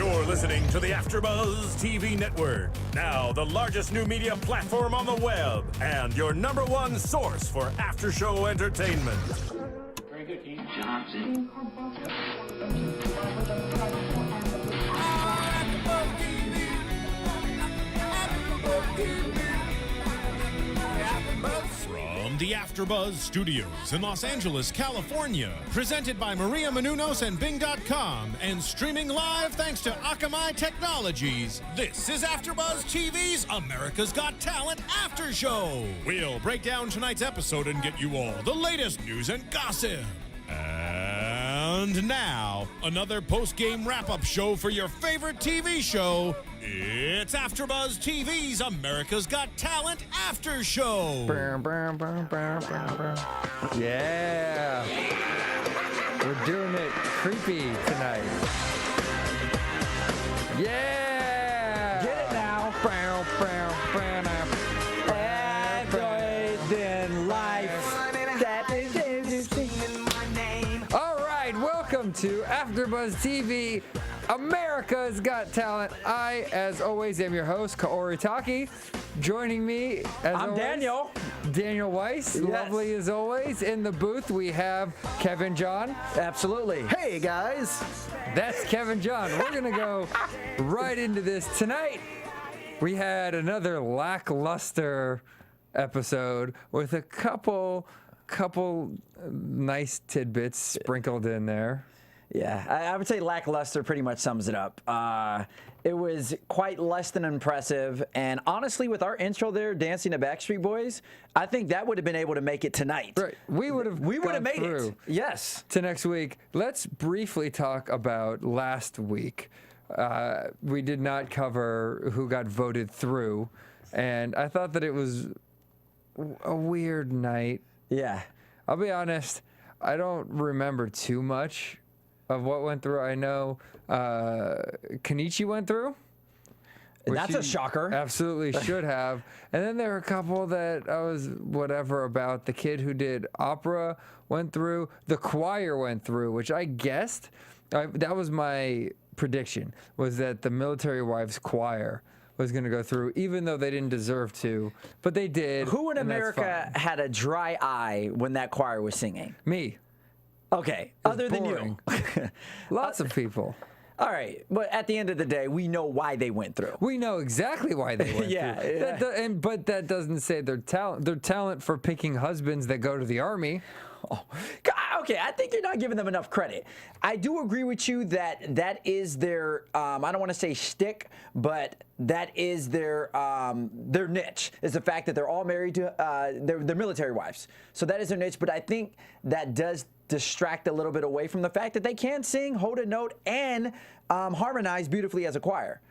You're listening to the AfterBuzz TV network, now the largest new media platform on the web, and your number one source for after-show entertainment. Very good, Keith Johnson. From the AfterBuzz Studios in Los Angeles, California, presented by Maria Menounos and Bing.com, and streaming live thanks to Akamai Technologies, this is AfterBuzz TV's America's Got Talent After Show. We'll break down tonight's episode and get you all the latest news and gossip. And now, another post-game wrap-up show for your favorite TV show. It's AfterBuzz TV's America's Got Talent After Show. Yeah. We're doing it creepy tonight. Yeah. Get it now. Everything life that is All right, welcome to AfterBuzz TV, America's Got Talent. I, as always, am your host, Kaori Taki. Joining me, as I'm always, Daniel Weiss. Yes. Lovely as always. In the booth, we have Kevin John. Absolutely. Hey guys! That's Kevin John. We're going to go right into this. Tonight, we had another lackluster episode with a couple nice tidbits sprinkled in there. Yeah, I would say lackluster pretty much sums it up. It was quite less than impressive, and honestly, with our intro there, dancing the Backstreet Boys, I think that would have been able to make it tonight. Right, we would have made through it. Yes. To next week. Let's briefly talk about last week. We did not cover who got voted through, and I thought that it was a weird night. Yeah. I'll be honest, I don't remember too much of what went through. I know Kenichi went through. That's a shocker. Absolutely should have. And then there were a couple that I was whatever about. The kid who did opera went through. The choir went through, which I guessed. That was my prediction, was that the Military Wives Choir was going to go through, even though they didn't deserve to. But they did. Who in and that's America fine. had a dry eye when that choir was singing? Me. Okay, was other than boring. you. Lots of people. All right, but at the end of the day, we know why they went through. We know exactly why they went Yeah, through. yeah. But that doesn't say their talent. Their talent for picking husbands that go to the army. Oh, okay, I think you're not giving them enough credit. I do agree with you that is their, I don't want to say shtick, but that is their niche, is the fact that they're all married to, they're military wives. So that is their niche, but I think that does distract a little bit away from the fact that they can sing, hold a note, and harmonize beautifully as a choir.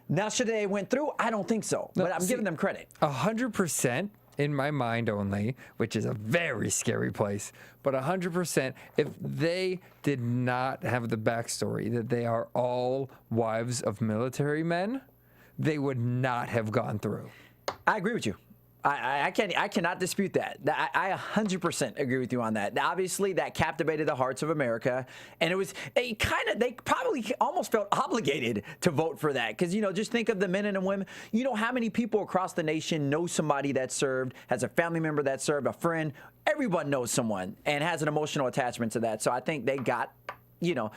Now, should they went through? I don't think so, but I'm giving them credit. 100%. In my mind only, which is a very scary place, but 100%, if they did not have the backstory that they are all wives of military men, they would not have gone through. I agree with you. I cannot dispute that. I 100% agree with you on that. Obviously, that captivated the hearts of America, and they probably almost felt obligated to vote for that, because just think of the men and women. How many people across the nation know somebody that served, has a family member that served, a friend. Everyone knows someone and has an emotional attachment to that. So I think they got the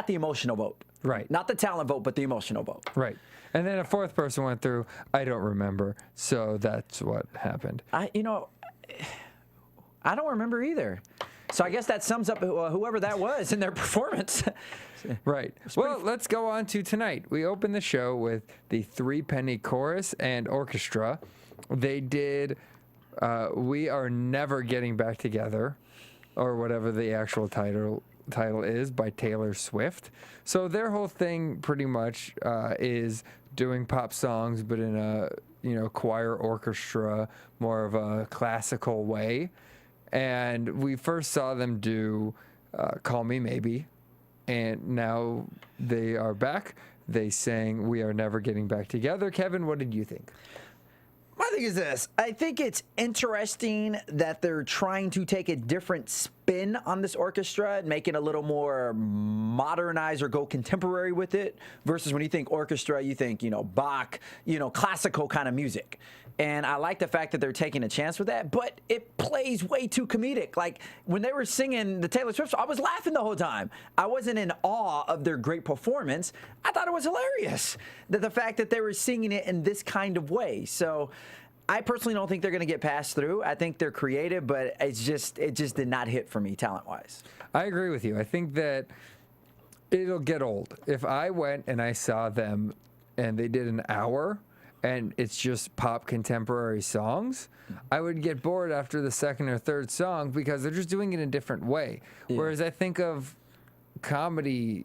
emotional vote. Right. Not the talent vote, but the emotional vote. Right. And then a fourth person went through. I don't remember. So that's what happened. I don't remember either. So I guess that sums up whoever that was in their performance. Right. Well, let's go on to tonight. We opened the show with the Three Penny Chorus and Orchestra. They did We Are Never Getting Back Together, or whatever the actual title is, by Taylor Swift. So their whole thing pretty much is doing pop songs, but in a choir orchestra, more of a classical way. And we first saw them do Call Me Maybe, and now they are back. They sang We Are Never Getting Back Together. Kevin, what did you think? My thing is this. I think it's interesting that they're trying to take a different spin spin on this orchestra and make it a little more modernized or go contemporary with it, versus when you think orchestra, you think, Bach, classical kind of music. And I like the fact that they're taking a chance with that, but it plays way too comedic. Like, when they were singing the Taylor Swift song, I was laughing the whole time. I wasn't in awe of their great performance. I thought it was hilarious, that the fact that they were singing it in this kind of way. So I personally don't think they're going to get passed through. I think they're creative, but it just did not hit for me talent-wise. I agree with you. I think that it'll get old. If I went and I saw them and they did an hour and it's just pop contemporary songs, I would get bored after the second or third song because they're just doing it in a different way. Yeah. Whereas I think of comedy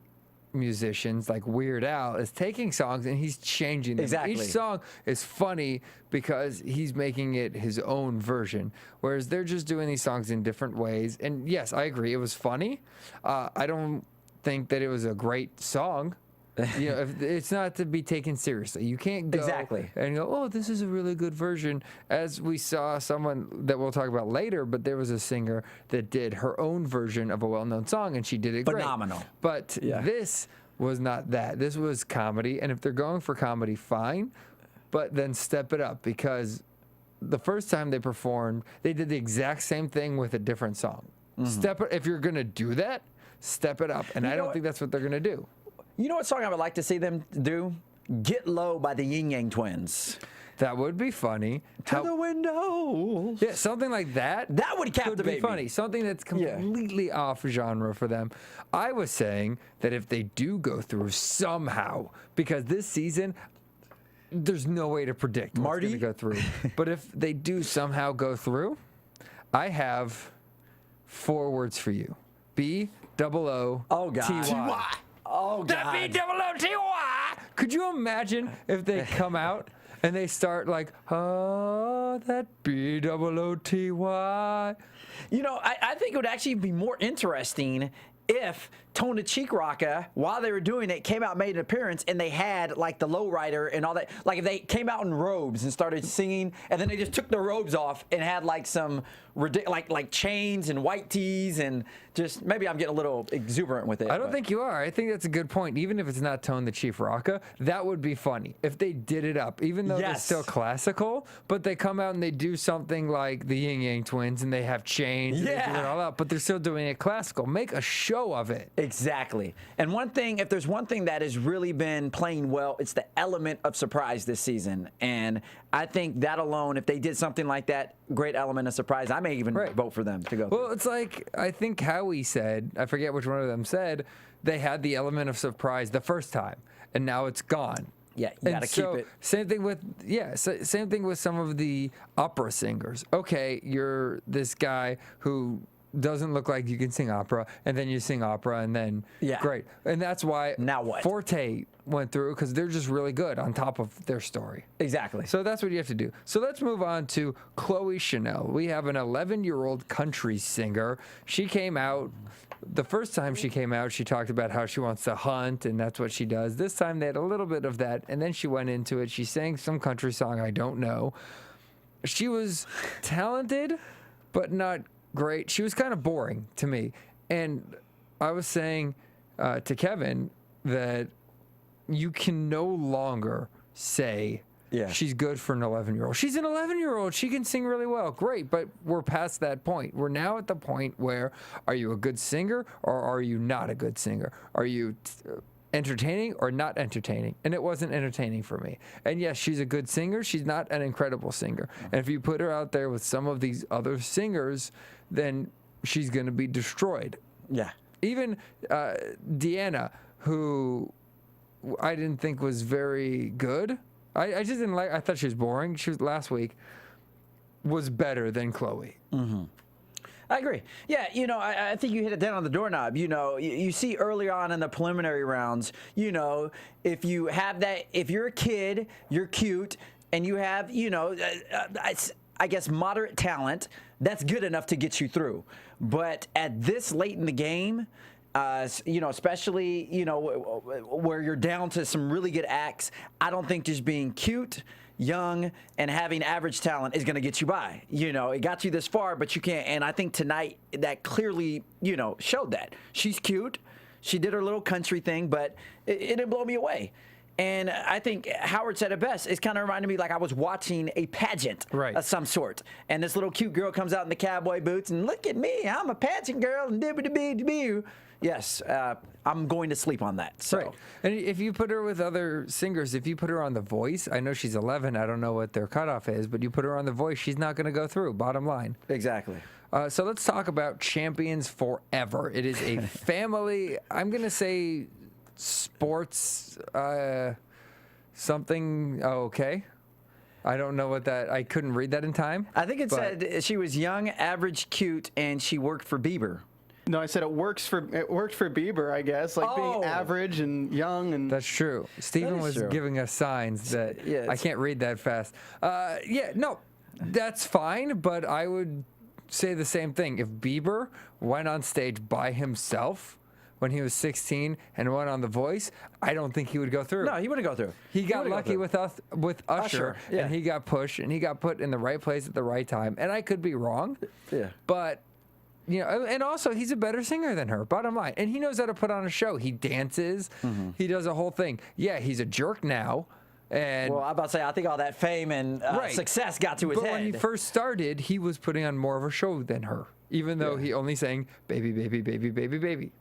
musicians like Weird Al is taking songs and he's changing them. Exactly. Each song is funny because he's making it his own version, whereas they're just doing these songs in different ways. And yes, I agree, it was funny. I don't think that it was a great song. If it's not to be taken seriously. You can't go and go, oh, this is a really good version. As we saw someone that we'll talk about later, but there was a singer that did her own version of a well-known song, and she did it phenomenal. Great. But this was not that. This was comedy, and if they're going for comedy, fine, but then step it up, because the first time they performed, they did the exact same thing with a different song. If you're going to do that, step it up, and I don't think that's what they're going to do. You know what song I would like to see them do? Get Low by the Yin Yang Twins. That would be funny. To the window. Yeah, something like that. That would captivate be funny. Something that's completely off genre for them. I was saying that if they do go through somehow, because this season, there's no way to predict what's going to go through. But if they do somehow go through, I have 4 words for you. B-O-O-T-Y. Oh, God. Oh, God. The B-O-O-T-Y. Could you imagine if they come out and they start like, oh, that B-O-O-T-Y? I think it would actually be more interesting if Tone the Cheek Rocka, while they were doing it, came out and made an appearance, and they had like the lowrider and all that. Like if they came out in robes and started singing, and then they just took their robes off and had like some like chains and white tees, and just maybe I'm getting a little exuberant with it. I don't think you are. I think that's a good point. Even if it's not Tone the Chief Rocka, that would be funny if they did it up, even though they're still classical, but they come out and they do something like the Yin Yang Twins and they have chains and they do it all out, but they're still doing it classical. Make a show of it. Exactly. And if there's one thing that has really been playing well, it's the element of surprise this season. And I think that alone, if they did something like that, great element of surprise, I may even vote for them to go. Well, it's like, I think Howie said, I forget which one of them said, they had the element of surprise the first time, and now it's gone. Yeah, you got to keep it. Same thing with some of the opera singers. Okay, you're this guy who doesn't look like you can sing opera, and then you sing opera, and then great. And that's why now what? Forte went through, because they're just really good on top of their story. Exactly. So that's what you have to do. So let's move on to Chloe Chanel. We have an 11-year-old country singer. She came out. The first time she came out, she talked about how she wants to hunt, and that's what she does. This time they had a little bit of that, and then she went into it. She sang some country song I don't know. She was talented, but not great. She was kind of boring to me. And I was saying to Kevin that you can no longer say she's good for an 11-year-old. She's an 11-year-old. She can sing really well. Great, but we're past that point. We're now at the point where, are you a good singer or are you not a good singer? Are you entertaining or not entertaining? And it wasn't entertaining for me. And yes, she's a good singer. She's not an incredible singer. And if you put her out there with some of these other singers, then she's going to be destroyed. Yeah. Even Deanna, who I didn't think was very good. I just didn't like. I thought she was boring. She was last week was better than Chloe. Mm-hmm. I agree. Yeah, I think you hit it down on the doorknob. You see early on in the preliminary rounds, if you have that, if you're a kid, you're cute, and you have, I guess moderate talent, that's good enough to get you through. But at this late in the game, especially, where you're down to some really good acts, I don't think just being cute young and having average talent is going to get you by. You know, it got you this far, but you can't. And I think tonight that clearly, you know, showed that. She's cute. She did her little country thing, but it didn't blow me away. And I think Howard said it best. It's kind of reminded me like I was watching a pageant of some sort. And this little cute girl comes out in the cowboy boots and look at me, I'm a pageant girl and dibby-dibby-dibby. Yes, I'm going to sleep on that. So. Right. And if you put her with other singers, if you put her on The Voice, I know she's 11. I don't know what their cutoff is, but you put her on The Voice, she's not going to go through, bottom line. Exactly. So let's talk about Champions Forever. It is a family, I'm going to say sports something. Oh, okay. I don't know what that, I couldn't read that in time. I think it said she was young, average, cute, and she worked for Bieber. No, I said it worked for Bieber, I guess, like being average and young and. That's true. Stephen was giving us signs that I can't read that fast. Yeah, no, that's fine, but I would say the same thing. If Bieber went on stage by himself when he was 16 and went on The Voice, I don't think he would go through. No, he wouldn't go through. He got lucky with Usher, and he got pushed, and he got put in the right place at the right time. And I could be wrong, but. You know, and also he's a better singer than her, bottom line. And he knows how to put on a show. He dances. He does a whole thing. Yeah, he's a jerk now. And well, I'm about to say, I think all that fame and success got to his head. But when he first started, he was putting on more of a show than her, even though he only sang baby, baby, baby, baby, baby.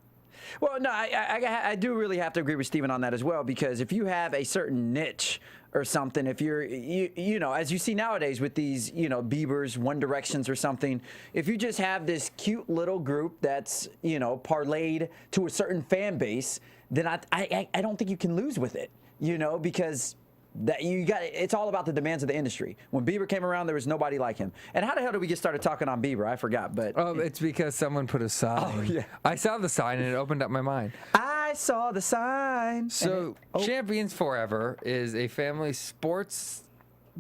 Well, no, I do really have to agree with Stephen on that as well, because if you have a certain niche or something, if you know, as you see nowadays with these, you know, Biebers, One Directions or something, if you just have this cute little group that's, you know, parlayed to a certain fan base, then I don't think you can lose with it, you know, because that it's all about the demands of the industry. When Bieber came around, there was nobody like him. And how the hell did we get started talking on Bieber? I forgot, but it's because someone put a sign. Oh, yeah. I saw the sign and it opened up my mind. I saw the sign. So Champions Forever is a family sports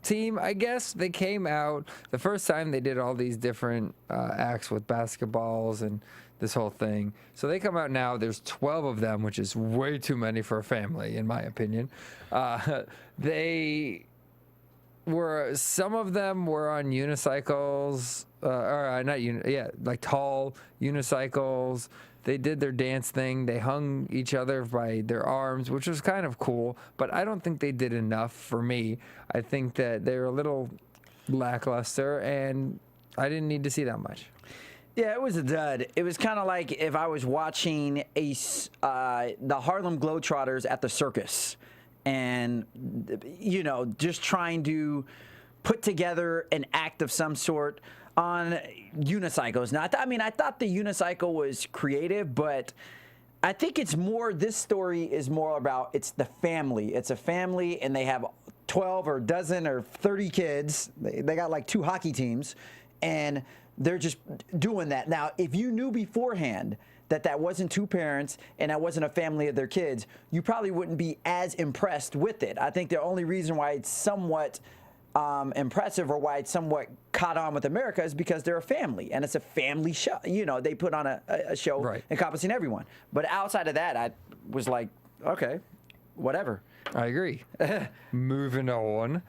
team, I guess. They came out the first time they did all these different acts with basketballs and this whole thing. So they come out now. There's 12 of them, which is way too many for a family, in my opinion. Some of them were on unicycles, like tall unicycles. They did their dance thing. They hung each other by their arms, which was kind of cool, but I don't think they did enough for me. I think that they were a little lackluster, and I didn't need to see that much. Yeah, it was a dud. It was kind of like if I was watching the Harlem Globetrotters at the circus and, you know, just trying to put together an act of some sort on unicycles. Now, I thought the unicycle was creative, but I think this story is more about it's the family. It's a family, and they have 12 or a dozen or 30 kids. They got like 2 hockey teams, and they're just doing that. Now, if you knew beforehand that wasn't 2 parents and that wasn't a family of their kids, you probably wouldn't be as impressed with it. I think the only reason why it's somewhat impressive or why it's somewhat caught on with America is because they're a family, and it's a family show. You know, they put on a show encompassing everyone. But outside of that, I was like, okay, whatever. I agree. Moving on.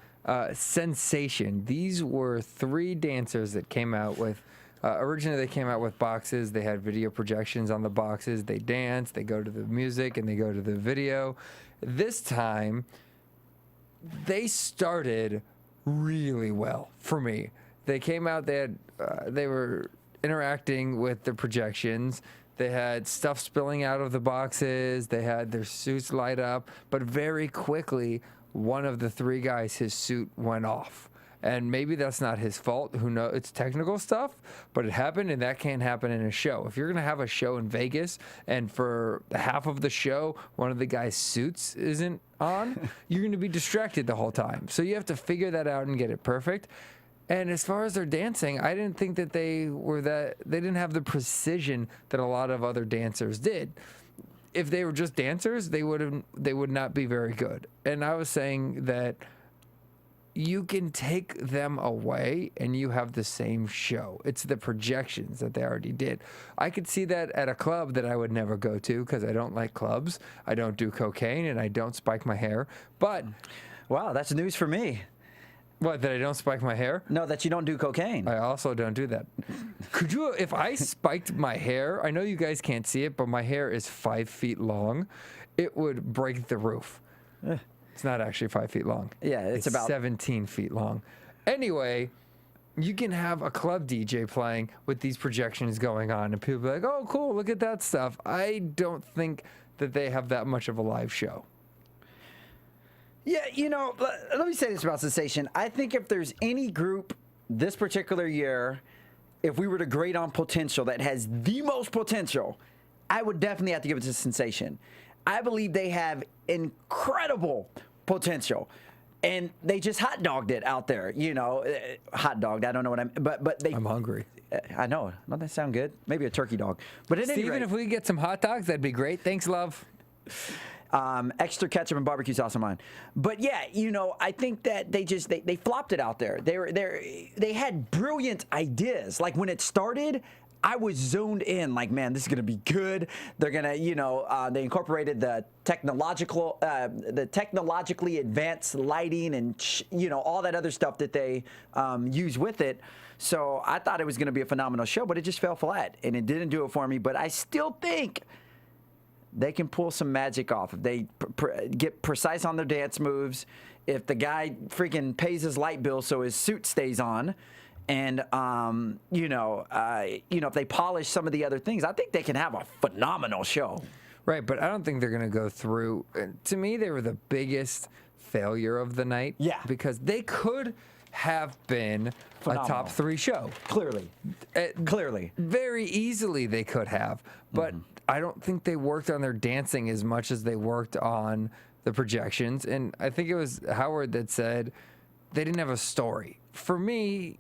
Sensation. These were 3 dancers that came out with. Originally, they came out with boxes. They had video projections on the boxes. They dance. They go to the music and they go to the video. This time, they started really well for me. They came out. They were interacting with the projections. They had stuff spilling out of the boxes. They had their suits light up, but very quickly, one of the 3 guys, his suit went off. And maybe that's not his fault. Who knows? It's technical stuff, but it happened, and that can't happen in a show. If you're going to have a show in Vegas, and for half of the show, one of the guy's suits isn't on, you're going to be distracted the whole time. So you have to figure that out and get it perfect. And as far as their dancing, I didn't think that they didn't have the precision that a lot of other dancers did. If they were just dancers, they would not be very good. And I was saying that you can take them away and you have the same show. It's the projections that they already did. I could see that at a club that I would never go to because I don't like clubs. I don't do cocaine and I don't spike my hair. But wow, that's news for me. What, that I don't spike my hair? No, that you don't do cocaine. I also don't do that. Could you, if I spiked my hair, I know you guys can't see it, but my hair is 5 feet long, it would break the roof. It's not actually 5 feet long. Yeah, it's about 17 feet long. Anyway, you can have a club DJ playing with these projections going on, and people be like, oh, cool, look at that stuff. I don't think that they have that much of a live show. Yeah, let me say this about Sensation. I think if there's any group this particular year, if we were to grade on potential that has the most potential, I would definitely have to give it to Sensation. I believe they have incredible potential. And they just hot dogged it out there, hot dogged. I don't know what but they. I'm hungry. I know. Doesn't that sound good? Maybe a turkey dog. But at any Steven, rate, if we could get some hot dogs, that'd be great. Thanks, love. extra ketchup and barbecue sauce on mine. But yeah, I think that they flopped it out there. They had brilliant ideas. Like when it started, I was zoned in, like, man, this is gonna be good. They're gonna, they incorporated the technologically advanced lighting and all that other stuff that they use with it. So I thought it was gonna be a phenomenal show, but it just fell flat, and it didn't do it for me. But I still think they can pull some magic off if they get precise on their dance moves. If the guy freaking pays his light bill so his suit stays on. And, if they polish some of the other things, I think they can have a phenomenal show. Right, but I don't think they're going to go through. To me, they were the biggest failure of the night. Yeah. Because they could have been Phenomenal. a top 3 show. Clearly. Clearly. Very easily they could have. But I don't think they worked on their dancing as much as they worked on the projections. And I think it was Howard that said they didn't have a story. For me,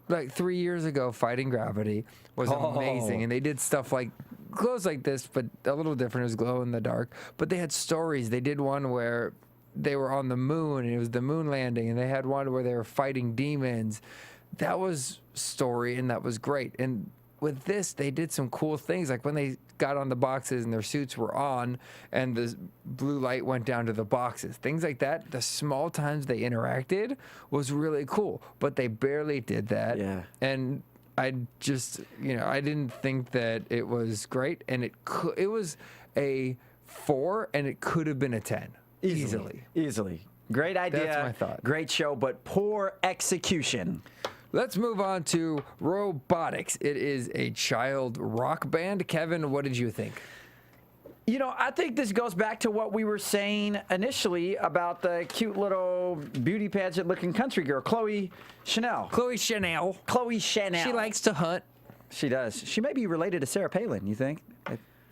like 3 years ago, Fighting Gravity was amazing, and they did stuff like clothes like this, but a little different. It was glow in the dark, but they had stories. They did one where they were on the moon, and it was the moon landing, and they had one where they were fighting demons. That was story, and that was great. And with this, they did some cool things, like when they got on the boxes and their suits were on and the blue light went down to the boxes, things like that. The small times they interacted was really cool, but they barely did that. Yeah. And I just, I didn't think that it was great, and it was a 4 and it could have been a 10 easily. Great idea. That's my thought. Great show, but poor execution. Let's move on to Robotics. It is a child rock band. Kevin, what did you think? I think this goes back to what we were saying initially about the cute little beauty pageant looking country girl, Chloe Chanel. Chloe Chanel. She likes to hunt. She does. She may be related to Sarah Palin, you think?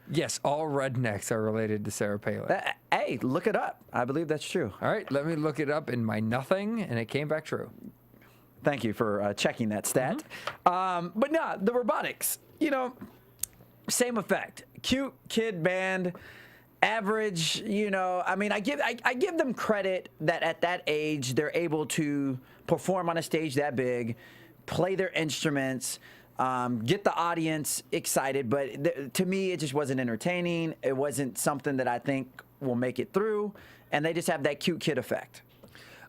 Yes, all rednecks are related to Sarah Palin. Hey, look it up. I believe that's true. All right, let me look it up in my nothing, and it came back true. Thank you for checking that stat. But no, the Robotics, same effect. Cute kid band, average, I give them credit that at that age they're able to perform on a stage that big, play their instruments, get the audience excited. But to me, it just wasn't entertaining. It wasn't something that I think will make it through. And they just have that cute kid effect.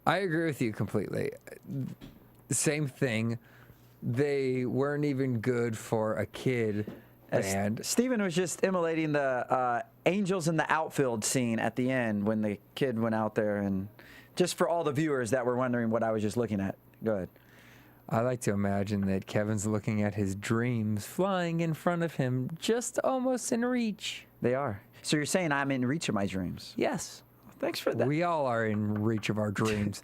I agree with you completely. Same thing. They weren't even good for a kid band. Steven was just emulating the Angels in the Outfield scene at the end when the kid went out there. And just for all the viewers that were wondering what I was just looking at. Go ahead. I like to imagine that Kevin's looking at his dreams flying in front of him, just almost in reach. They are. So you're saying I'm in reach of my dreams? Yes. Thanks for that. We all are in reach of our dreams.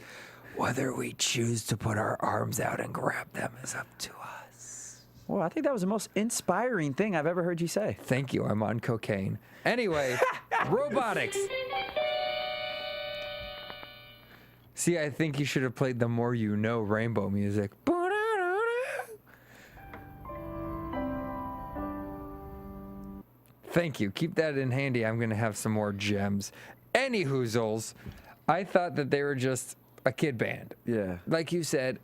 Whether we choose to put our arms out and grab them is up to us. Well, I think that was the most inspiring thing I've ever heard you say. Thank you. I'm on cocaine. Anyway, Robotics. See, I think you should have played the More You Know rainbow music. Thank you. Keep that in handy. I'm going to have some more gems. Any hoozles, I thought that they were just a kid band. Yeah. Like you said,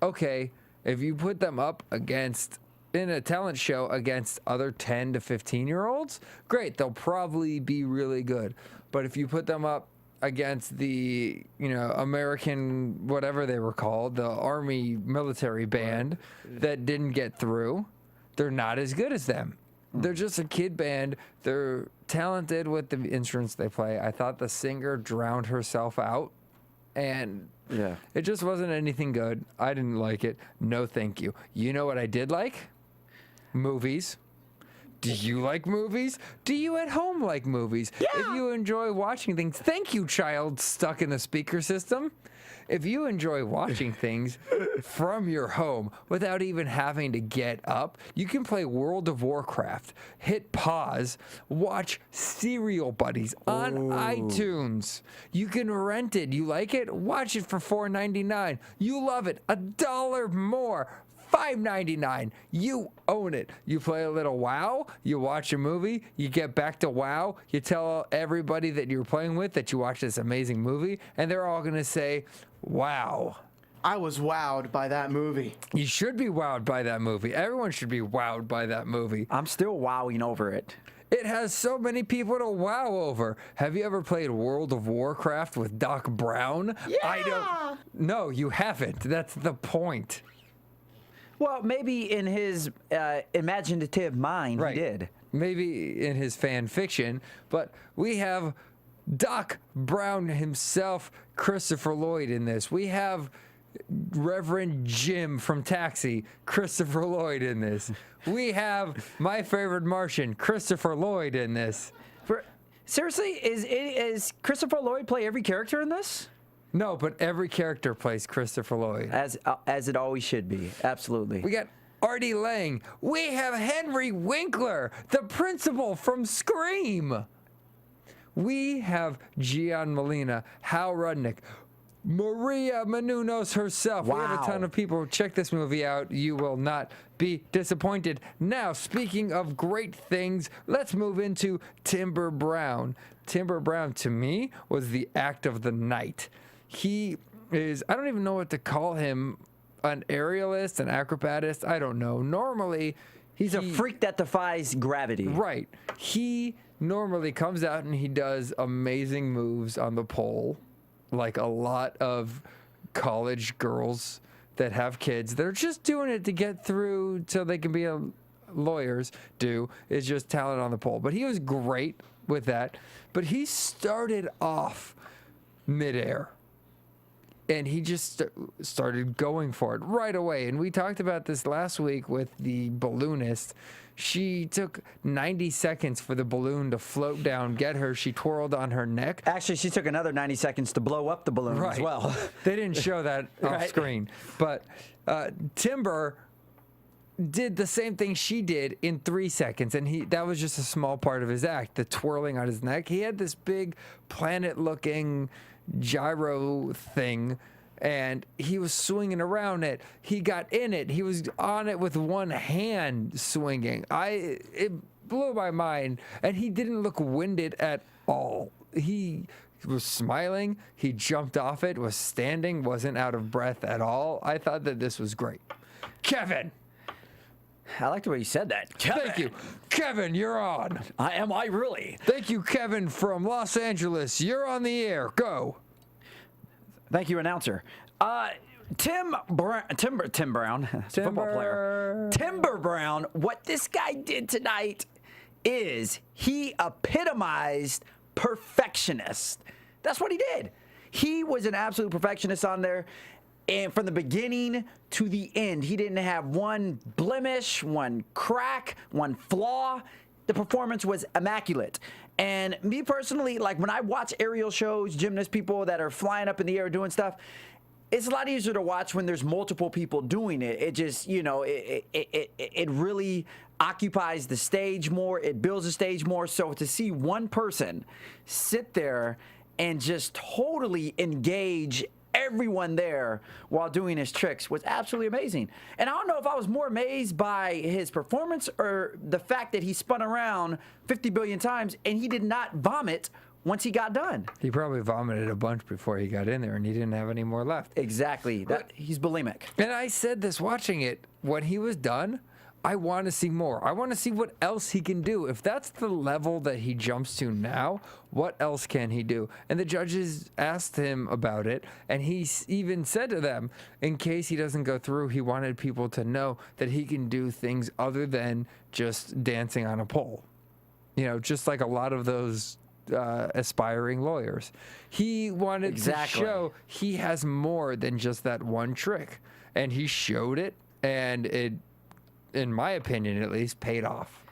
okay, if you put them up against, in a talent show against other 10 to 15-year-olds, great, they'll probably be really good. But if you put them up against the, American, whatever they were called, the Army military band that didn't get through. They're not as good as them. They're just a kid band. They're talented with the instruments they play. I thought the singer drowned herself out, and it just wasn't anything good. I didn't like it. No, thank you. You know what I did like? Movies. Do you like movies? Do you at home like movies? Yeah. If you enjoy watching things, thank you, child stuck in the speaker system. If you enjoy watching things from your home without even having to get up, you can play World of Warcraft, hit pause, watch Serial Buddies on iTunes. You can rent it. You like it? Watch it for $4.99. You love it. $1 more. $5.99. You own it. You play a little WoW, you watch a movie, you get back to WoW, you tell everybody that you're playing with that you watched this amazing movie, and they're all going to say, wow. I was wowed by that movie. You should be wowed by that movie. Everyone should be wowed by that movie. I'm still wowing over it. It has so many people to wow over. Have you ever played World of Warcraft with Doc Brown? Yeah! No, you haven't. That's the point. Well, maybe in his imaginative mind, he did. Maybe in his fan fiction, but we have Doc Brown himself, Christopher Lloyd in this. We have Reverend Jim from Taxi, Christopher Lloyd in this. We have my favorite Martian, Christopher Lloyd in this. Seriously, is Christopher Lloyd play every character in this? No, but every character plays Christopher Lloyd. As it always should be. Absolutely. We got Artie Lang. We have Henry Winkler, the principal from Scream. We have Gian Molina, Hal Rudnick, Maria Menounos herself. Wow. We have a ton of people. Check this movie out. You will not be disappointed. Now, speaking of great things, let's move into Timber Brown. Timber Brown, to me, was the act of the night. He is, I don't even know what to call him, an aerialist, an acrobatist, I don't know. Normally, he's a freak that defies gravity. Right. He normally comes out and he does amazing moves on the pole, like a lot of college girls that have kids. They're just doing it to get through so they can be lawyers is just talent on the pole. But he was great with that. But he started off midair. And he just started going for it right away. And we talked about this last week with the balloonist. She took 90 seconds for the balloon to float down, get her. She twirled on her neck. Actually, she took another 90 seconds to blow up the balloon as well. They didn't show that off screen. But Timber did the same thing she did in 3 seconds, and that was just a small part of his act, the twirling on his neck. He had this big planet-looking gyro thing, and he was swinging around it. He got in it. He was on it with one hand swinging. It blew my mind, and he didn't look winded at all. He was smiling. He jumped off it, was standing, wasn't out of breath at all. I thought that this was great. Kevin. I like the way you said that. Kevin. Thank you. Kevin, you're on. Am I really? Thank you, Kevin from Los Angeles. You're on the air. Go. Thank you, announcer. Tim Brown, that's a football player. Timber Brown, what this guy did tonight is he epitomized perfectionist. That's what he did. He was an absolute perfectionist on there. And from the beginning to the end, he didn't have one blemish, one crack, one flaw. The performance was immaculate. And me personally, like when I watch aerial shows, gymnast people that are flying up in the air doing stuff, it's a lot easier to watch when there's multiple people doing it. It just, it really occupies the stage more. It builds the stage more. So to see one person sit there and just totally engage everyone there while doing his tricks was absolutely amazing. And I don't know if I was more amazed by his performance or the fact that he spun around 50 billion times and he did not vomit once he got done. He probably vomited a bunch before he got in there and he didn't have any more left. Exactly. He's bulimic. And I said this watching it, when he was done, I want to see more. I want to see what else he can do. If that's the level that he jumps to now, what else can he do? And the judges asked him about it, and he even said to them, in case he doesn't go through, he wanted people to know that he can do things other than just dancing on a pole. You know, just like a lot of those aspiring lawyers. He wanted to show he has more than just that one trick, and he showed it, and it, in my opinion at least, paid off.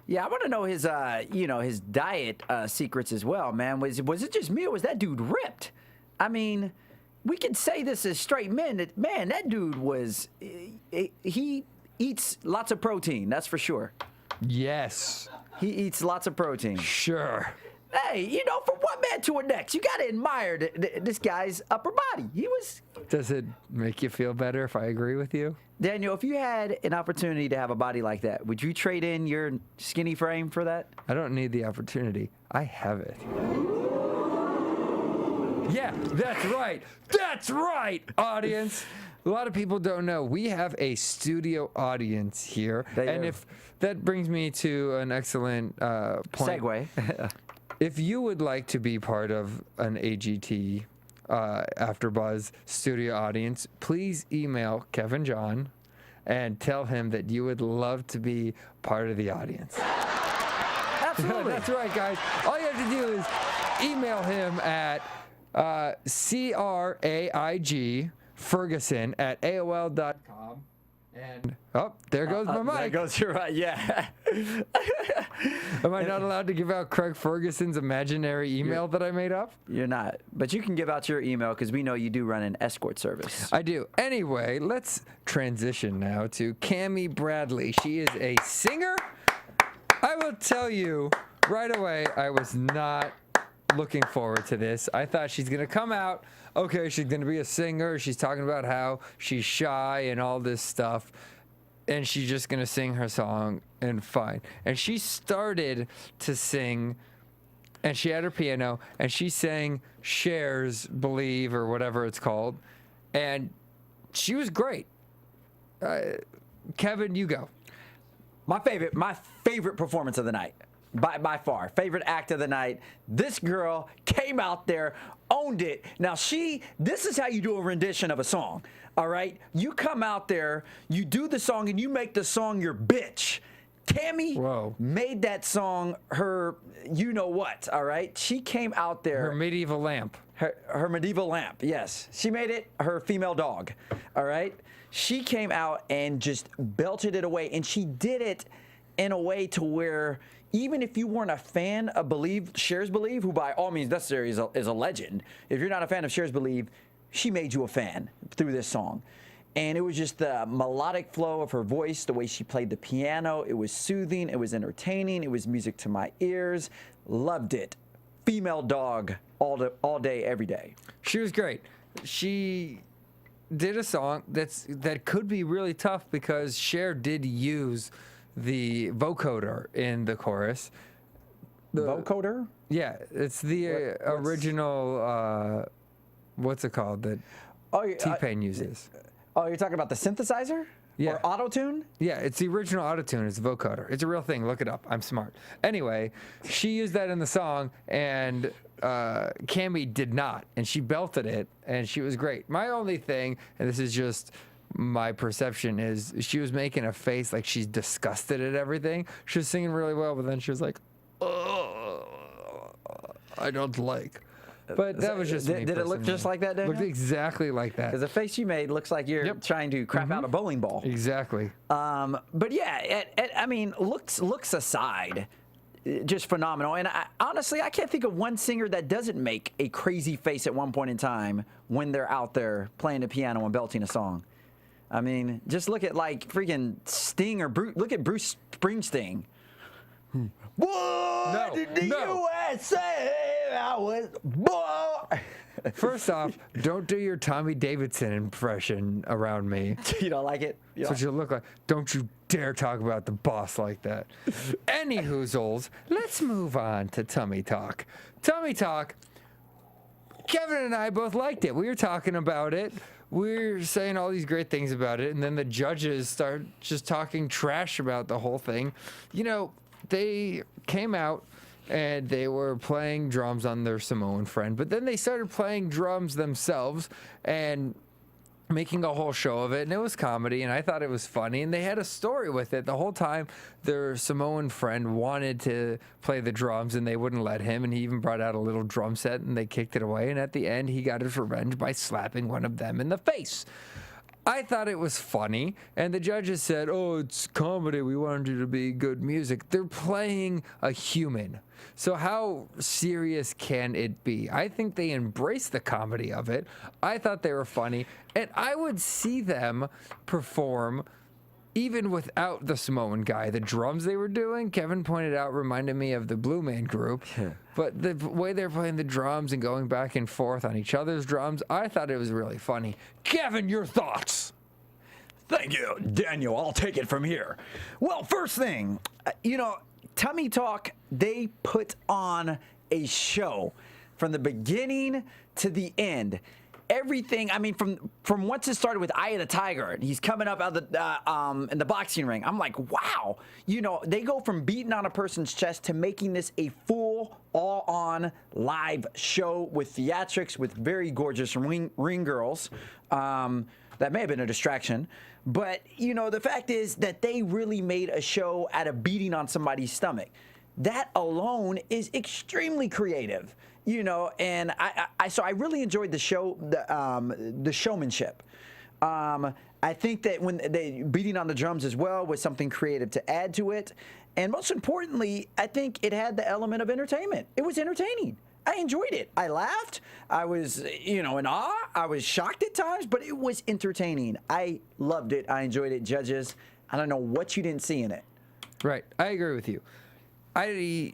Yeah, I want to know his, his diet secrets as well, man. Was it just me, or was that dude ripped? I mean, we can say this as straight men. That dude was, he eats lots of protein, that's for sure. Yes. He eats lots of protein. Sure. Hey, from one man to a next, you got to admire this guy's upper body. He was. Does it make you feel better if I agree with you? Daniel, if you had an opportunity to have a body like that, would you trade in your skinny frame for that? I don't need the opportunity. I have it. Yeah, that's right. That's right, audience. A lot of people don't know we have a studio audience here. And if that brings me to an excellent point. Segue. If you would like to be part of an AGT AfterBuzz studio audience, please email Kevin John and tell him that you would love to be part of the audience. Absolutely. That's right, guys. All you have to do is email him at CRAIG Ferguson at AOL.com. And there goes my mic. There goes your right. Yeah. Am I not allowed to give out Craig Ferguson's imaginary email that I made up? You're not. But you can give out your email because we know you do run an escort service. I do. Anyway, let's transition now to Cami Bradley. She is a singer. I will tell you right away, I was not looking forward to this. I thought she's going to come out. Okay, she's going to be a singer. She's talking about how she's shy and all this stuff. And she's just going to sing her song and fine. And she started to sing, and she had her piano, and she sang Cher's Believe or whatever it's called. And she was great. Kevin, you go. My favorite performance of the night. By far, favorite act of the night. This girl came out there, owned it. Now this is how you do a rendition of a song, all right? You come out there, you do the song, and you make the song your bitch. Cami made that song her you-know-what, all right? She came out there. Her medieval lamp. Her medieval lamp, yes. She made it her female dog, all right? She came out and just belted it away, and she did it in a way to where even if you weren't a fan of Cher's Believe, who by all means necessary is a legend, if you're not a fan of Cher's Believe, she made you a fan through this song. And it was just the melodic flow of her voice, the way she played the piano. It was soothing. It was entertaining. It was music to my ears. Loved it. Female dog all day, every day. She was great. She did a song that could be really tough because Cher did use the vocoder in the chorus. The vocoder? Yeah, it's the original, what's it called, that T-Pain uses. Oh, you're talking about the synthesizer? Yeah. Or auto-tune? Yeah, it's the original auto-tune. It's the vocoder. It's a real thing. Look it up. I'm smart. Anyway, she used that in the song, and Cami did not, and she belted it, and she was great. My only thing, and this is just my perception, is she was making a face like she's disgusted at everything. She was singing really well, but then she was like, I don't like. But that was just me. Did it look just like that, Daniel? Looked exactly like that. Because the face you made looks like you're trying to crap out a bowling ball. Exactly. But yeah, I mean, looks aside, just phenomenal. And honestly, I can't think of one singer that doesn't make a crazy face at one point in time when they're out there playing the piano and belting a song. I mean, just look at like freaking Sting or look at Bruce Springsteen. Boy, the USA, I was boy. First off, don't do your Tommy Davidson impression around me. You don't like it? That's what you look like. Don't you dare talk about the boss like that. Anywhoozles, let's move on to Tummy Talk. Tummy Talk, Kevin and I both liked it. We were talking about it. we're saying all these great things about it, and then the judges start just talking trash about the whole thing. You know, they came out and they were playing drums on their Samoan friend, but then they started playing drums themselves and making a whole show of it, and it was comedy, and I thought it was funny, and they had a story with it. The whole time their Samoan friend wanted to play the drums and they wouldn't let him, and he even brought out a little drum set and they kicked it away, and at the end he got his revenge by slapping one of them in the face. I thought it was funny, and the judges said, oh, it's comedy, we wanted it to be good music. They're playing a human. So how serious can it be? I think they embraced the comedy of it. I thought they were funny, and I would see them perform even without the Samoan guy. The drums they were doing, Kevin pointed out, reminded me of the Blue Man Group. But the way they're playing the drums and going back and forth on each other's drums, I thought it was really funny. Kevin, your thoughts? Thank you, Daniel. I'll take it from here. Well, first thing, Tummy Talk, they put on a show from the beginning to the end. Everything, I mean, from once it started with Eye of the Tiger, and he's coming up out of the in the boxing ring. I'm like, wow, they go from beating on a person's chest to making this a full, all-on live show with theatrics, with very gorgeous ring girls. That may have been a distraction, but the fact is that they really made a show out of beating on somebody's stomach. That alone is extremely creative. And so I really enjoyed the show, the showmanship. I think that when they beating on the drums as well was something creative to add to it. And most importantly, I think it had the element of entertainment. It was entertaining. I enjoyed it. I laughed. I was, in awe. I was shocked at times, but it was entertaining. I loved it. I enjoyed it. Judges, I don't know what you didn't see in it. Right. I agree with you. I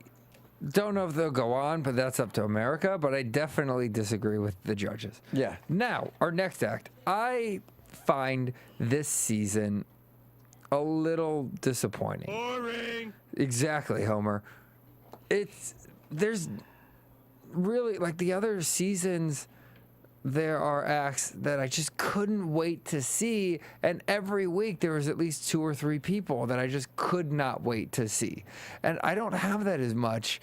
don't know if they'll go on, but that's up to America. But I definitely disagree with the judges. Yeah. Now, our next act. I find this season a little disappointing. Boring. Exactly, Homer. There's really, like the other seasons, there are acts that I just couldn't wait to see, and every week there was at least 2 or 3 people that I just could not wait to see. And I don't have that as much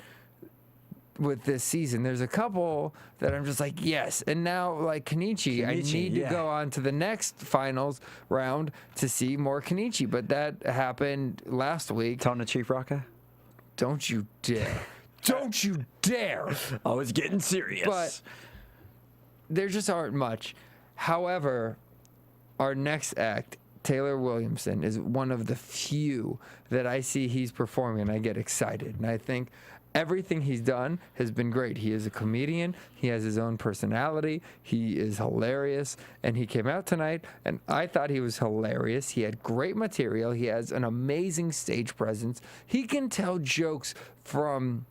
with this season. There's a couple that I'm just like, yes. And now, like Kenichi, I need to go on to the next finals round to see more Kenichi. But that happened last week. Tona Chief Raka? Don't you dare. Don't you dare. I was getting serious. But there just aren't much. However, our next act, Taylor Williamson, is one of the few that I see he's performing and I get excited. And I think everything he's done has been great. He is a comedian. He has his own personality. He is hilarious. And he came out tonight, and I thought he was hilarious. He had great material. He has an amazing stage presence. He can tell jokes from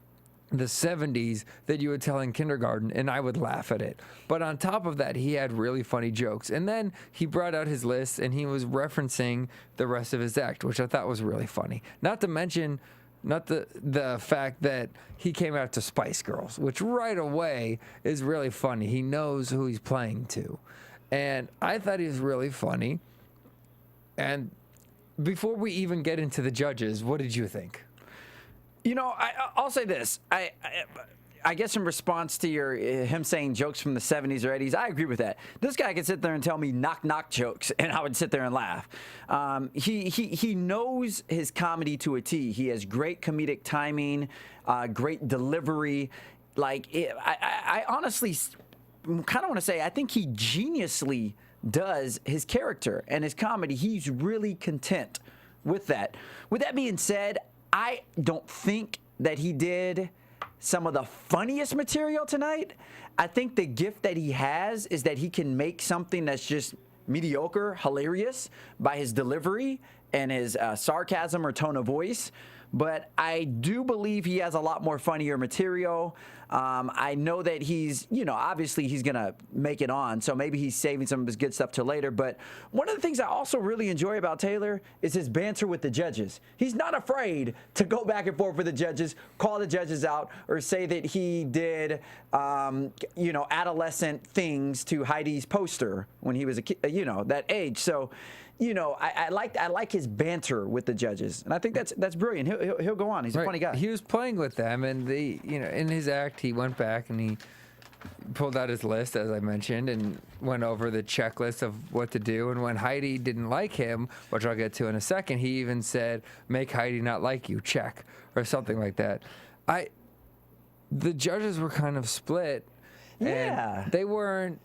the 70s that you would tell in kindergarten, and I would laugh at it. But on top of that, he had really funny jokes. And then he brought out his list, and he was referencing the rest of his act, which I thought was really funny. Not to mention, not the fact that he came out to Spice Girls, which right away is really funny. He knows who he's playing to. And I thought he was really funny. And before we even get into the judges, what did you think? I'll say this. I guess in response to him saying jokes from the 70s or 80s, I agree with that. This guy could sit there and tell me knock jokes, and I would sit there and laugh. He knows his comedy to a T. He has great comedic timing, great delivery. I honestly kind of want to say I think he geniusly does his character and his comedy. He's really content with that. With that being said, I don't think that he did some of the funniest material tonight. I think the gift that he has is that he can make something that's just mediocre hilarious by his delivery and his sarcasm or tone of voice. But I do believe he has a lot more funnier material. I know that he's, obviously he's going to make it on, so maybe he's saving some of his good stuff till later. But one of the things I also really enjoy about Taylor is his banter with the judges. He's not afraid to go back and forth with the judges, call the judges out, or say that he did, adolescent things to Heidi's poster when he was a kid, that age. So, I like his banter with the judges, and I think that's brilliant. He'll go on. He's a funny guy. He was playing with them, and in his act, he went back and he pulled out his list, as I mentioned, and went over the checklist of what to do. And when Heidi didn't like him, which I'll get to in a second, he even said, "Make Heidi not like you," check, or something like that. The judges were kind of split. Yeah. And they weren't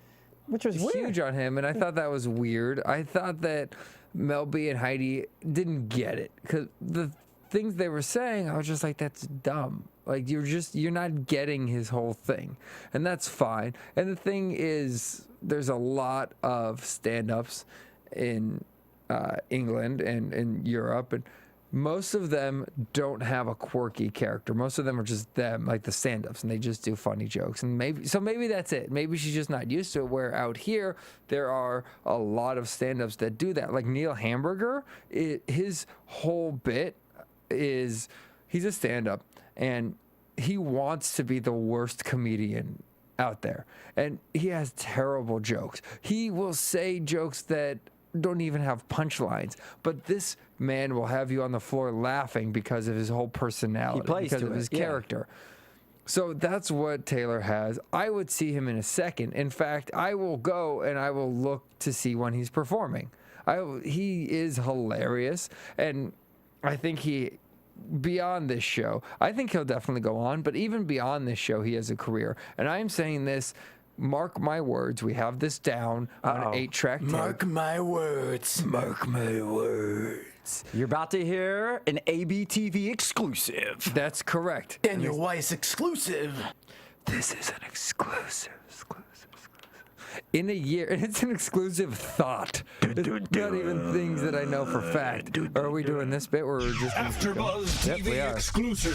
Which was huge on him, and I thought that was weird. I thought that Mel B and Heidi didn't get it, because the things they were saying, I was just like, that's dumb. Like, you're not getting his whole thing, and that's fine. And the thing is, there's a lot of stand-ups in England and in Europe, and most of them don't have a quirky character. Most of them are just them, like the stand-ups, and they just do funny jokes. And maybe that's it. Maybe she's just not used to it, where out here, there are a lot of stand-ups that do that. Like Neil Hamburger, his whole bit is he's a stand-up, and he wants to be the worst comedian out there. And he has terrible jokes. He will say jokes that don't even have punchlines, but this man will have you on the floor laughing because of his whole personality, because of his character. So that's what Taylor has. I would see him in a second. In fact, I will go and I will look to see when he's performing. He is hilarious, and I think beyond this show, I think he'll definitely go on, but even beyond this show, he has a career. And I am saying this, mark my words, we have this down on an 8-track tape. Mark my words. Mark my words. You're about to hear an ABTV exclusive. That's correct. Daniel Weiss exclusive. This is an exclusive. In a year, and it's an exclusive thought. It's not even things that I know for fact. Are we doing this bit where we're just AfterBuzz TV we are. Exclusive.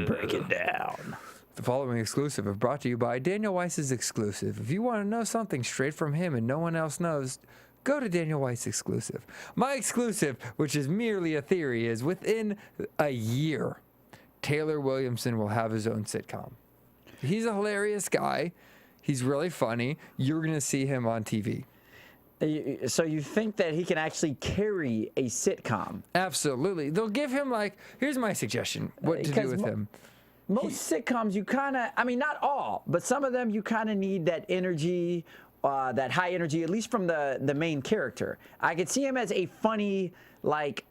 Break it down. The following exclusive is brought to you by Daniel Weiss's Exclusive. If you want to know something straight from him and no one else knows, go to Daniel Weiss Exclusive. My exclusive, which is merely a theory, is within a year, Taylor Williamson will have his own sitcom. He's a hilarious guy. He's really funny. You're going to see him on TV. So you think that he can actually carry a sitcom? Absolutely. They'll give him, here's my suggestion, what to do with him. Most sitcoms, you kind of, not all, but some of them you kind of need that energy, that high energy, at least from the main character. I could see him as a funny,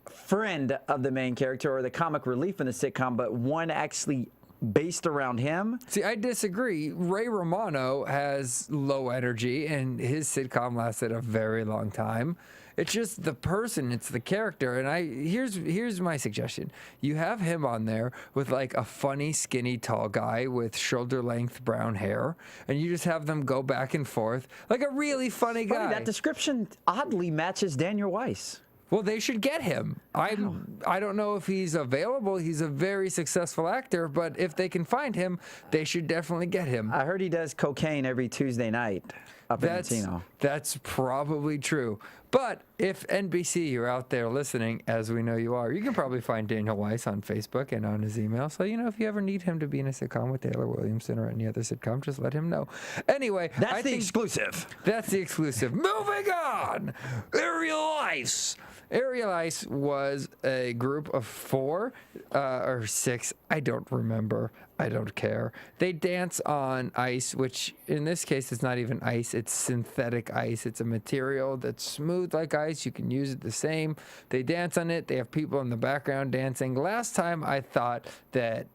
friend of the main character or the comic relief in the sitcom, but one actually based around him. See, I disagree. Ray Romano has low energy, and his sitcom lasted a very long time. It's just the person, it's the character. And here's my suggestion. You have him on there with a funny, skinny, tall guy with shoulder-length brown hair, and you just have them go back and forth like a really funny guy. That description oddly matches Daniel Weiss. Well, they should get him. I don't know if he's available. He's a very successful actor, but if they can find him, they should definitely get him. I heard he does cocaine every Tuesday night up in Encino. That's probably true. But if NBC, you're out there listening, as we know you are, you can probably find Daniel Weiss on Facebook and on his email. So, if you ever need him to be in a sitcom with Taylor Williamson or any other sitcom, just let him know. Anyway, that's the exclusive. That's the exclusive. Moving on! Aerial Ice. Aerial Ice was a group of 4 or 6. I don't remember. I don't care. They dance on ice, which in this case is not even ice. It's synthetic ice. It's a material that's smooth like ice. You can use it the same. They dance on it. They have people in the background dancing. Last time I thought that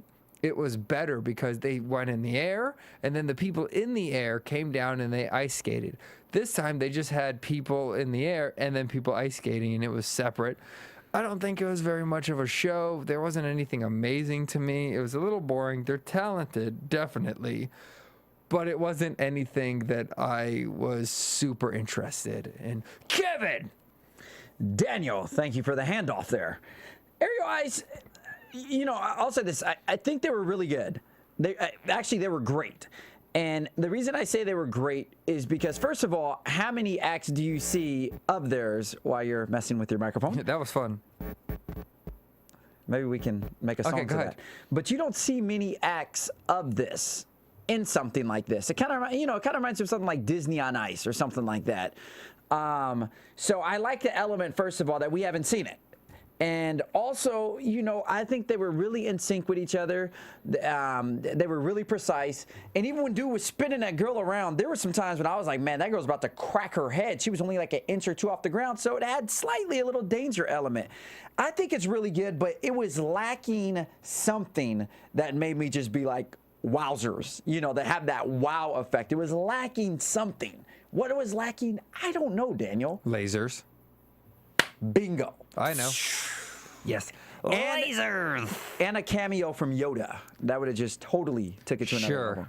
it was better because they went in the air, and then the people in the air came down and they ice skated. This time they just had people in the air and then people ice skating, and it was separate. I don't think it was very much of a show. There wasn't anything amazing to me. It was a little boring. They're talented, definitely, but it wasn't anything that I was super interested in. Kevin! Daniel, thank you for the handoff there. Aerial Ice, I'll say this. I think they were really good. They were great. And the reason I say they were great is because, first of all, how many acts do you see of theirs while you're messing with your microphone? That was fun. Maybe we can make a song to that. But you don't see many acts of this in something like this. It kind of reminds me of something like Disney on Ice or something like that. So I like the element, first of all, that we haven't seen it. And also, I think they were really in sync with each other. They were really precise. And even when dude was spinning that girl around, there were some times when I was like, man, that girl's about to crack her head. She was only like an inch or two off the ground. So it had slightly a little danger element. I think it's really good, but it was lacking something that made me just be like, wowzers, that have that wow effect. It was lacking something. What it was lacking, I don't know, Daniel. Lasers. Bingo. I know. Yes. Lasers. And a cameo from Yoda. That would have just totally took it to another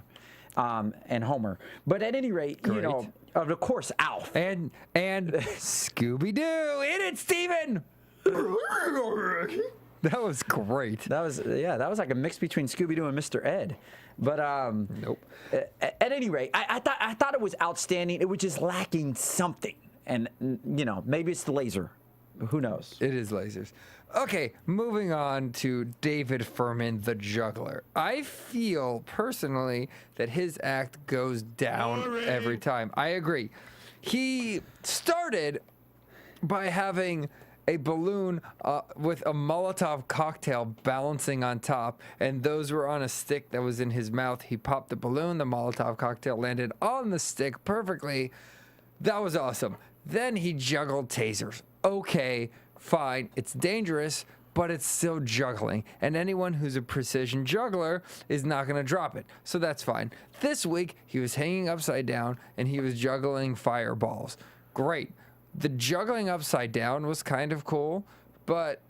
level. And Homer. But at any rate, of course, Alf. And Scooby-Doo. In it, Steven. That was great. That was like a mix between Scooby-Doo and Mr. Ed. But nope. At any rate, I thought it was outstanding. It was just lacking something. And maybe it's the laser. Who knows? It is lasers. Okay, moving on to David Furman, the Juggler. I feel personally that his act goes down every time. I agree. He started by having a balloon with a Molotov cocktail balancing on top, and those were on a stick that was in his mouth. He popped the balloon, the Molotov cocktail landed on the stick perfectly. That was awesome. Then he juggled tasers. Okay, fine, it's dangerous, but it's still juggling, and anyone who's a precision juggler is not going to drop it, so that's fine. This week, he was hanging upside down, and he was juggling fireballs. Great. The juggling upside down was kind of cool, but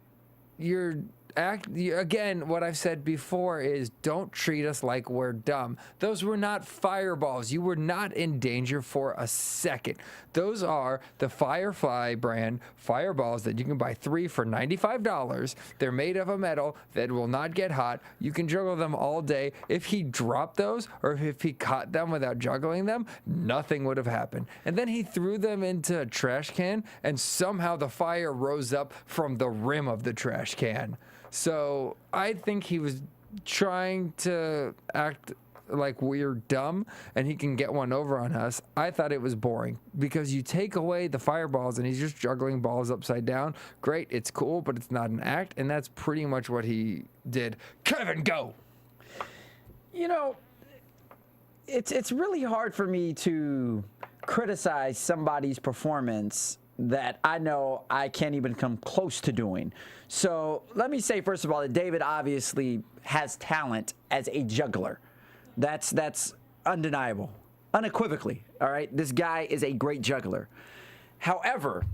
again, what I've said before is don't treat us like we're dumb. Those were not fireballs. You were not in danger for a second. Those are the Firefly brand fireballs that you can buy 3 for $95. They're made of a metal that will not get hot. You can juggle them all day. If he dropped those or if he caught them without juggling them, nothing would have happened. And then he threw them into a trash can, and somehow the fire rose up from the rim of the trash can. So I think he was trying to act like we're dumb and he can get one over on us. I thought it was boring because you take away the fireballs and he's just juggling balls upside down. Great, it's cool, but it's not an act, and that's pretty much what he did. Kevin, go! It's really hard for me to criticize somebody's performance that I know I can't even come close to doing. So let me say, first of all, that David obviously has talent as a juggler. That's undeniable, unequivocally. All right, this guy is a great juggler. However,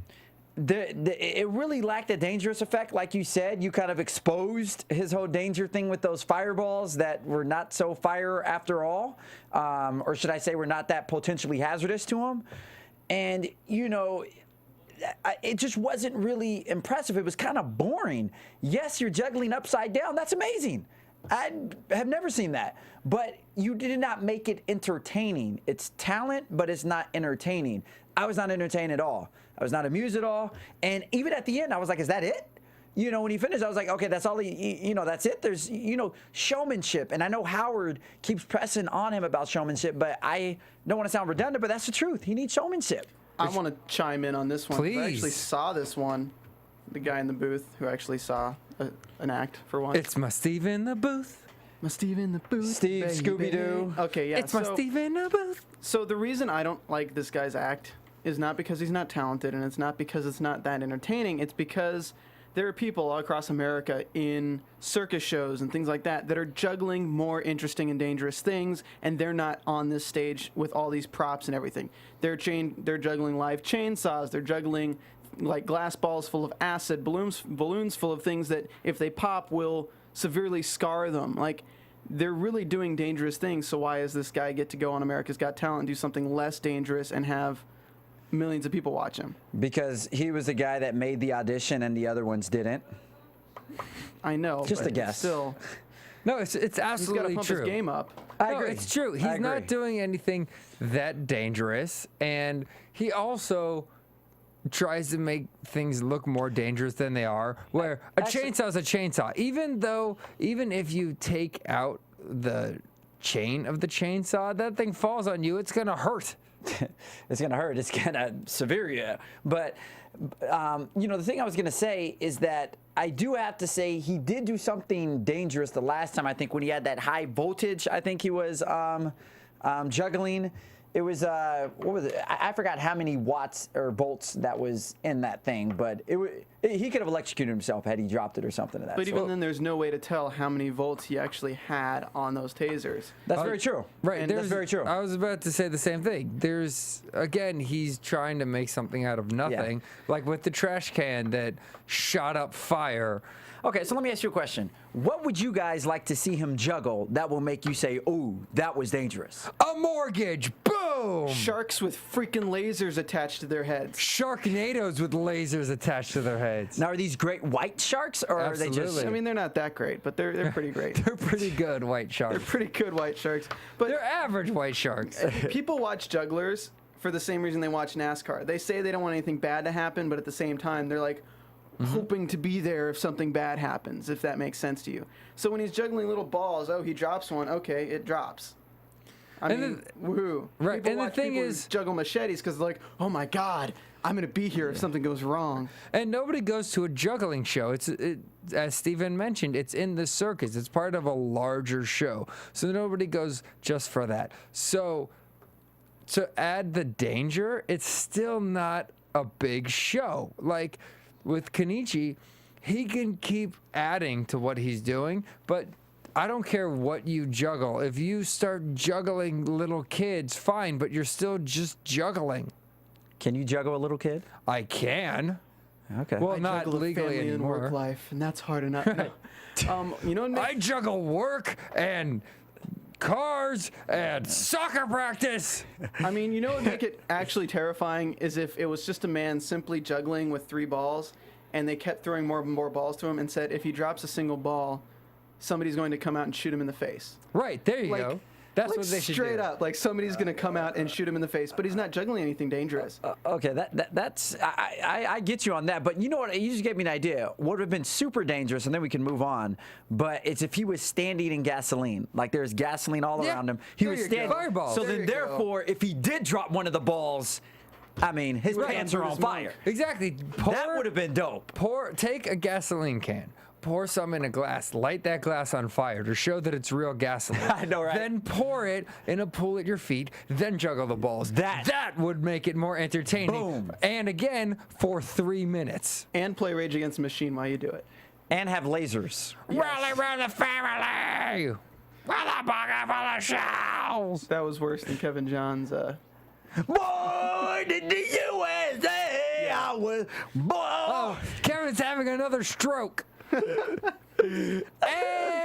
it really lacked a dangerous effect. Like you said, you kind of exposed his whole danger thing with those fireballs that were not so fire after all. Or should I say were not that potentially hazardous to him. And, it just wasn't really impressive. It was kind of boring. Yes, you're juggling upside down. That's amazing. I have never seen that. But you did not make it entertaining. It's talent, but it's not entertaining. I was not entertained at all. I was not amused at all. And even at the end, I was like, is that it? When he finished, I was like, okay, that's all that's it. There's, showmanship. And I know Howard keeps pressing on him about showmanship, but I don't want to sound redundant, but that's the truth. He needs showmanship. I want to chime in on this one. Please. I actually saw this one. The guy in the booth who actually saw an act for once. It's my Steve in the booth. My Steve in the booth. Steve, Scooby-Doo. Okay, yeah. It's my Steve in the booth. So the reason I don't like this guy's act is not because he's not talented, and it's not because it's not that entertaining. It's because there are people all across America in circus shows and things like that are juggling more interesting and dangerous things, and they're not on this stage with all these props and everything. They're juggling live chainsaws. They're juggling like glass balls full of acid, balloons full of things that if they pop will severely scar them. Like, they're really doing dangerous things. So why does this guy get to go on America's Got Talent and do something less dangerous and have millions of people watch him? Because he was the guy that made the audition and the other ones didn't. I know. Just but a guess. Still, No, it's he's got to absolutely pump true. his game up. I No, agree. it's true. He's I not agree. doing anything that dangerous, and he also tries to make things look more dangerous than they are. Where a Actually- chainsaw is a chainsaw, even if you take out the chain of the chainsaw, that thing falls on you, it's gonna hurt. It's gonna hurt. It's gonna severe you. But the thing I was gonna say is that I do have to say he did do something dangerous the last time. I think when he had that high voltage, I think he was juggling. It was what was it? I forgot how many watts or volts that was in that thing, but he could have electrocuted himself had he dropped it or something of that. But sort. even then, there's no way to tell how many volts he actually had on those tasers. That's very true. Right, And that's very true. I was about to say the same thing. He's trying to make something out of nothing, like with the trash can that shot up fire. Okay, so let me ask you a question. What would you guys like to see him juggle that will make you say, "Ooh, that was dangerous"? A mortgage, boom! Sharks with freaking lasers attached to their heads. Sharknadoes with lasers attached to their heads. Now, are these great white sharks, or are they just? Absolutely. I mean, they're not that great, but they're pretty great. They're pretty good white They're sharks. pretty good white sharks. But They're average white sharks. people watch jugglers for the same reason they watch NASCAR. They say they don't want anything bad to happen, but at the same time, they're like hoping to be there if something bad happens, if that makes sense to you. So when he's juggling little balls, he drops one, okay, it drops. I And mean, woohoo. right, People and the watch thing people is- juggle machetes because they're like, oh my God, I'm going to be here if something goes wrong. And nobody goes to a juggling show. As Steven mentioned, it's in the circus. It's part of a larger show. So nobody goes just for that. So to add the danger, it's still not a big show. Like with Kenichi, he can keep adding to what he's doing, but I don't care what you juggle. If you start juggling little kids, fine, but you're still just juggling. Can you juggle a little kid? I can. Okay. Well, I not juggle a legally family and work anymore. life, and that's hard enough. You know what I juggle work and cars and soccer practice. I mean, you know what would make it actually terrifying is if it was just a man simply juggling with 3 balls, and they kept throwing more and more balls to him and said, if he drops a single ball, somebody's going to come out and shoot him in the face. Right, there you Like- go. That's like what they should straight do. up, like somebody's going to come out and shoot him in the face, but he's not juggling anything dangerous. Okay, that's I get you on that, but you know what? You just gave me an idea. What would have been super dangerous, and then we can move on. But it's if he was standing in gasoline, like there's gasoline all Yeah, around him. He there was you go. standing. Fireballs. So There then, you go. therefore, if he did drop one of the balls, I mean, his Right. pants are on Buddhist fire. monk. Exactly. That would have been dope. Take a gasoline can, pour some in a glass, light that glass on fire to show that it's real gasoline. I know, right? Then pour it in a pool at your feet, then juggle the balls. That would make it more entertaining. Boom. And again, for 3 minutes. And play Rage Against the Machine while you do it. And have lasers. Rally around the family with a bucket full of shells. That was worse than Kevin John's. Born in the USA, I was born. Oh, Kevin's having another stroke.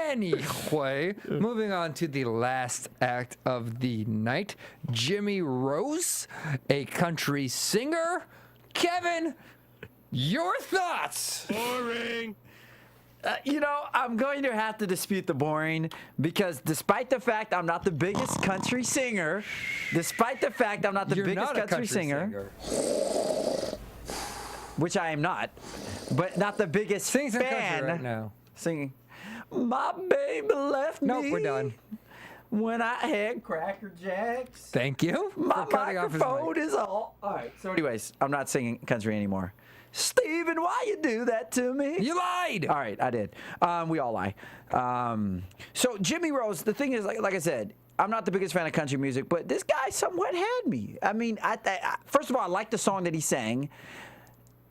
Anyway, moving on to the last act of the night. Jimmy Rose, a country singer. Kevin, your thoughts? Boring. I'm going to have to dispute the boring because despite the fact I'm not the biggest country singer, despite the fact I'm not the You're biggest not a country singer, which I am not, but not the biggest Sing some fan country right now. singing. My baby left Nope, me we're done. when I had Cracker Jacks. Thank you My for cutting off his microphone mic. is all right. So, anyways, I'm not singing country anymore. Steven, why you do that to me? You lied. All right, I did. We all lie. So Jimmy Rose, the thing is, like I said, I'm not the biggest fan of country music, but this guy somewhat had me. I mean, first of all, I like the song that he sang.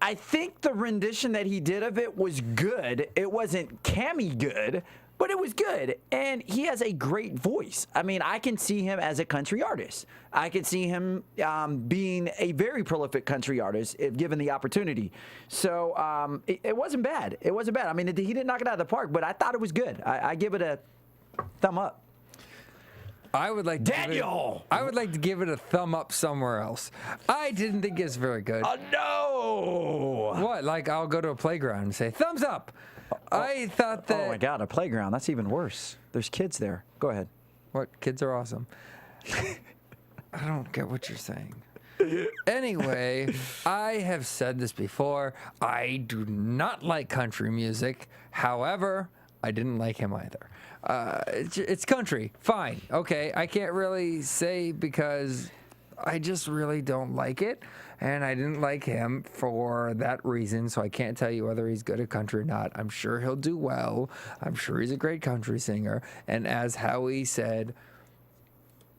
I think the rendition that he did of it was good. It wasn't Cami good, but it was good. And he has a great voice. I mean, I can see him as a country artist. I can see him being a very prolific country artist if given the opportunity. So it wasn't bad. It wasn't bad. I mean, he didn't knock it out of the park, but I thought it was good. I give it a thumb up. I would like to Daniel! I would like to give it a thumb up somewhere else. I didn't think it was very good. Oh, no! What? Like I'll go to a playground and say thumbs up. I thought that. Oh my God, a playground. That's even worse. There's kids there. Go ahead. What? Kids are awesome. I don't get what you're saying. Anyway, I have said this before. I do not like country music. However, I didn't like him either. It's country. Fine. Okay. I can't really say because I just really don't like it. And I didn't like him for that reason. So I can't tell you whether he's good at country or not. I'm sure he'll do well. I'm sure he's a great country singer. And as Howie said,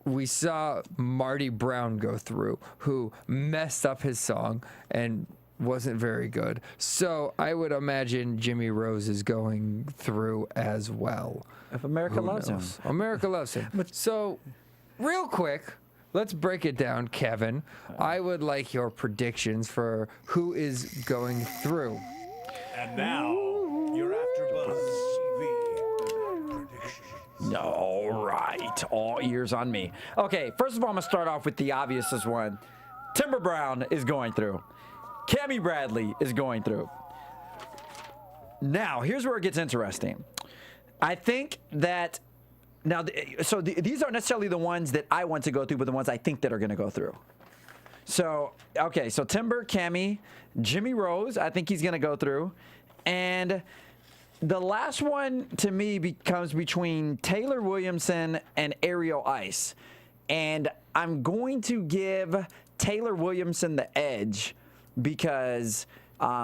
we saw Marty Brown go through, who messed up his song and wasn't very good. So I would imagine Jimmy Rose is going through as well. If America loves him. America loves him. So, real quick, let's break it down, Kevin. I would like your predictions for who is going through. And now, your AfterBuzz TV predictions. All right, all ears on me. Okay, first of all, I'm going to start off with the obvious one. Timber Brown is going through. Cami Bradley is going through. Now, here's where it gets interesting. I think that now, these aren't necessarily the ones that I want to go through, but the ones I think that are going to go through. So, okay, so Timber, Cami, Jimmy Rose, I think he's going to go through. And the last one to me becomes between Taylor Williamson and Ariel Ice. And I'm going to give Taylor Williamson the edge because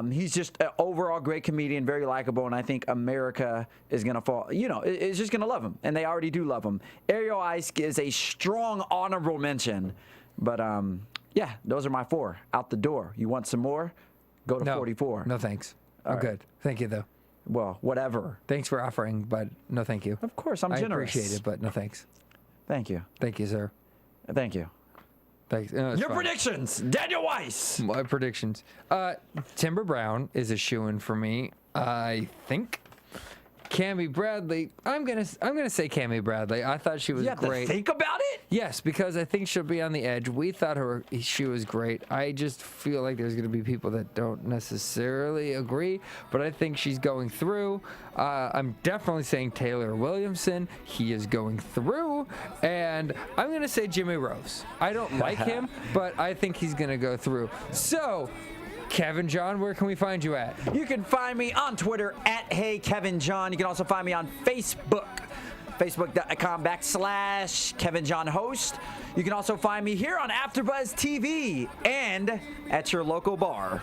he's just an overall great comedian, very likable, and I think America is going to fall, it's just going to love him, and they already do love him. Ariel Ice is a strong honorable mention, but yeah, those are my 4 out the door. You want some more? Go to 44. No, thanks. I'm good. Thank you, though. Well, whatever. Thanks for offering, but no thank you. Of course, I'm generous. I appreciate it, but no thanks. Thank you. Thank you, sir. Thank you. Thanks. Your predictions, Daniel Weiss. My predictions. Timber Brown is a shoo-in for me, I think. Cami Bradley, I'm gonna say Cami Bradley. I thought she was You have great. to think about it? Yes, because I think she'll be on the edge. We thought she was great. I just feel like there's gonna be people that don't necessarily agree, but I think she's going through. I'm definitely saying Taylor Williamson. He is going through, and I'm gonna say Jimmy Rose. I don't like him, but I think he's gonna go through. So, Kevin John, where can we find you at? You can find me on Twitter at HeyKevinJohn. You can also find me on Facebook, facebook.com/KevinJohnHost. You can also find me here on AfterBuzz TV and at your local bar.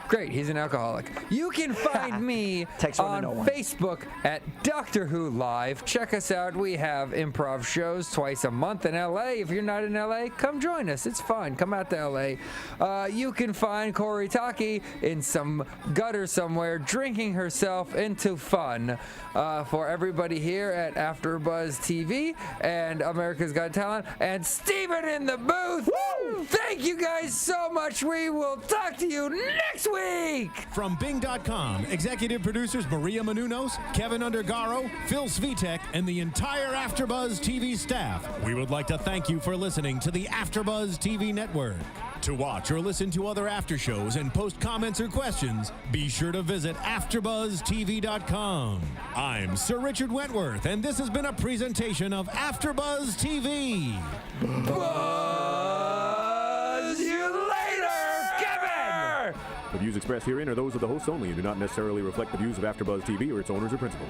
Great, he's an alcoholic. You can find me on Facebook at Doctor Who Live. Check us out. We have improv shows twice a month in LA. If you're not in LA, come join us. It's fun. Come out to LA. You can find Corey Taki in some gutter somewhere drinking herself into fun. For everybody here at AfterBuzz TV and America's Got Talent and Steven in the booth. Woo! Thank you guys so much. We will talk to you next week. From Bing.com, executive producers Maria Menounos, Kevin Undergaro, Phil Svitek, and the entire AfterBuzz TV staff, we would like to thank you for listening to the AfterBuzz TV network. To watch or listen to other after shows and post comments or questions, be sure to visit AfterBuzzTV.com. I'm Sir Richard Wentworth, and this has been a presentation of AfterBuzz TV. Buzz you later, Kevin! The views expressed herein are those of the hosts only and do not necessarily reflect the views of AfterBuzz TV or its owners or principals.